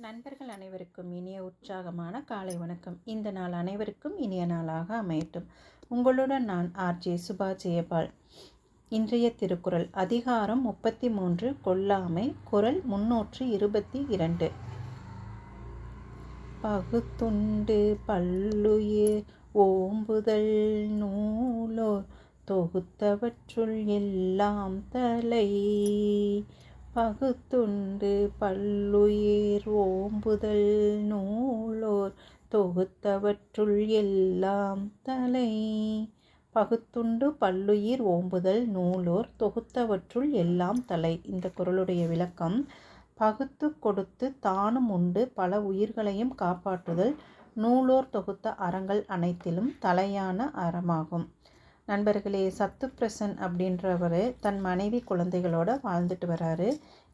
நண்பர்கள் அனைவருக்கும் இனிய உற்சாகமான காலை வணக்கம். இந்த நாள் அனைவருக்கும் இனிய நாளாக அமையட்டும். உங்களுடன் நான் ஆர்ஜே சுபா ஜெயபால். இன்றைய திருக்குறள் அதிகாரம் 33 கொல்லாமை, குறள் 322. பகுத்துண்டு பல்லுயிர் ஓம்புதல் நூலோர் தொகுத்தவற்றுள் எல்லாம் தலை. பகுத்துண்டு பல்லுயிர் ஓம்புதல் நூலோர் தொகுத்தவற்றுள் எல்லாம் தலை. பகுத்துண்டு பல்லுயிர் ஓம்புதல் நூலோர் தொகுத்தவற்றுள் எல்லாம் தலை. இந்த குறளுடைய விளக்கம்: பகுத்து கொடுத்து தானும் உண்டு பல உயிர்களையும் காப்பாற்றுதல் நூலோர் தொகுத்த அறங்கள் அனைத்திலும் தலையான அறமாகும். நண்பர்களே, சத்துப்பிரசன் அப்படின்றவர் தன் மனைவி குழந்தைகளோட வாழ்ந்துட்டு வராரு.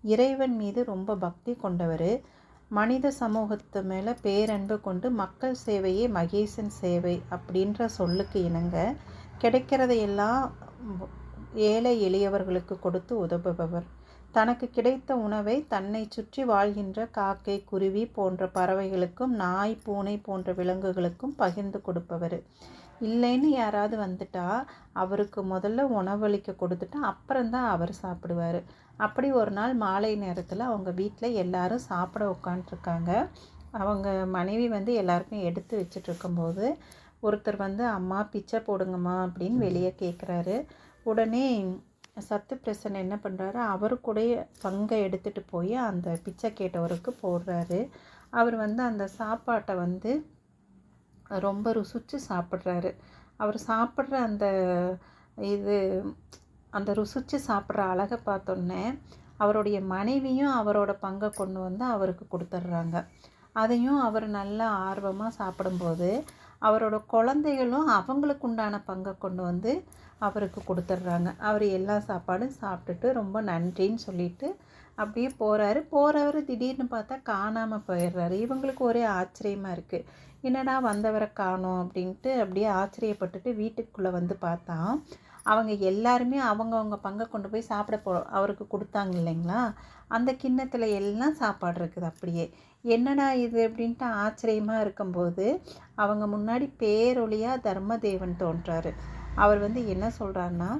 இறைவன் மீது ரொம்ப பக்தி கொண்டவர். மனித சமூகத்து மேலே பேரன்பு கொண்டு மக்கள் சேவையே மகேசன் சேவை அப்படின்ற சொல்லுக்கு இணங்க கிடைக்கிறதையெல்லாம் ஏழை எளியவர்களுக்கு கொடுத்து உதவுபவர். தனக்கு கிடைத்த உணவை தன்னை சுற்றி வாழ்கின்ற காக்கை, குருவி போன்ற பறவைகளுக்கும், நாய், பூனை போன்ற விலங்குகளுக்கும் பகிர்ந்து கொடுப்பவர். இல்லைன்னு யாராவது வந்துட்டா அவருக்கு முதல்ல உணவளிக்க கொடுத்துட்டு அப்புறம்தான் அவர் சாப்பிடுவார். அப்படி ஒரு நாள் மாலை நேரத்தில் அவங்க வீட்டில் எல்லாரும் சாப்பிட உட்காண்ட்ருக்காங்க. அவங்க மனைவி எல்லாருக்கும் எடுத்து வச்சிட்ருக்கும்போது ஒருத்தர் அம்மா பிச்சை போடுங்கம்மா அப்படின்னு வெளியே கேட்குறாரு. உடனே சத்துப்பிரசன் என்ன பண்ணுறாரு, அவருக்குடைய பங்கை எடுத்துகிட்டு போய் அந்த பிச்சை கேட்டவருக்கு போடுறாரு. அவர் அந்த சாப்பாட்டை ரொம்ப ருசித்து சாப்பிட்றாரு. அவர் சாப்பிட்ற அந்த ருசித்து சாப்பிட்ற அழகை பார்த்தோன்னே அவருடைய மனைவியும் அவரோட பங்கை கொண்டு அவருக்கு கொடுத்துட்றாங்க. அதையும் அவர் நல்லா ஆர்வமாக சாப்பிடும்போது அவரோட குழந்தைகளும் அவங்களுக்கு உண்டான பங்கை கொண்டு அவருக்கு கொடுத்துட்றாங்க. அவர் எல்லா சாப்பாடும் சாப்பிட்டுட்டு ரொம்ப நன்றின்னு சொல்லிட்டு அப்படியே போகிறவர் திடீர்னு பார்த்தா காணாமல் போயிடுறாரு. இவங்களுக்கு ஒரே ஆச்சரியமாக இருக்குது. என்னடா வந்தவரை காணோம் அப்படின்ட்டு அப்படியே ஆச்சரியப்பட்டுட்டு வீட்டுக்குள்ளே பார்த்தா அவங்க எல்லாருமே அவங்கவுங்க பங்கை கொண்டு போய் அவருக்கு கொடுத்தாங்க இல்லைங்களா, அந்த கிண்ணத்தில் எல்லாம் சாப்பாடு இருக்குது. அப்படியே என்னடா இது அப்படின்ட்டு ஆச்சரியமாக இருக்கும்போது அவங்க முன்னாடி பேரொளியாக தர்மதேவன் தோன்றாரு. அவர் என்ன சொல்கிறாருன்னா,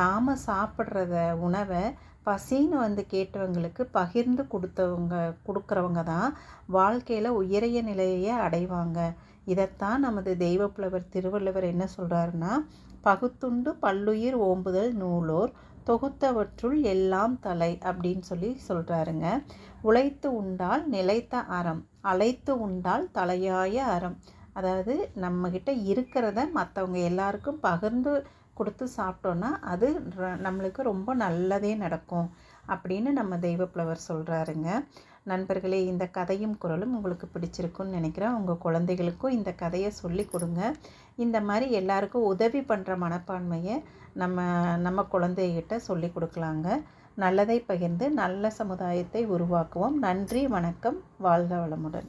நாம் சாப்பிட்றத உணவை பசின்னு கேட்டவங்களுக்கு பகிர்ந்து கொடுக்குறவங்க தான் வாழ்க்கையில் உயரிய நிலையை அடைவாங்க. இதைத்தான் நமது தெய்வப்புலவர் திருவள்ளுவர் என்ன சொல்கிறாருன்னா, பகுத்துண்டு பல்லுயிர் ஓம்புதல் நூலோர் தொகுத்தவற்றுள் எல்லாம் தலை அப்படின்னு சொல்கிறாருங்க. உழைத்து உண்டால் நிலைத்த அறம், அழைத்து உண்டால் தலையாய அறம். அதாவது நம்மக்கிட்ட இருக்கிறத மற்றவங்க எல்லாருக்கும் பகிர்ந்து கொடுத்து சாப்பிட்டோன்னா அது நம்மளுக்கு ரொம்ப நல்லதே நடக்கும் அப்படின்னு நம்ம தெய்வப்புலவர் சொல்கிறாருங்க. நண்பர்களே, இந்த கதையும் குறளும் உங்களுக்கு பிடிச்சிருக்குன்னு நினைக்கிறேன். உங்கள் குழந்தைகளுக்கும் இந்த கதையை சொல்லி கொடுங்க. இந்த மாதிரி எல்லாருக்கும் உதவி பண்ணுற மனப்பான்மையை நம்ம குழந்தைகிட்ட சொல்லி கொடுக்கலாங்க. நல்லதை பகிர்ந்து நல்ல சமுதாயத்தை உருவாக்குவோம். நன்றி, வணக்கம், வாழ்க வளமுடன்.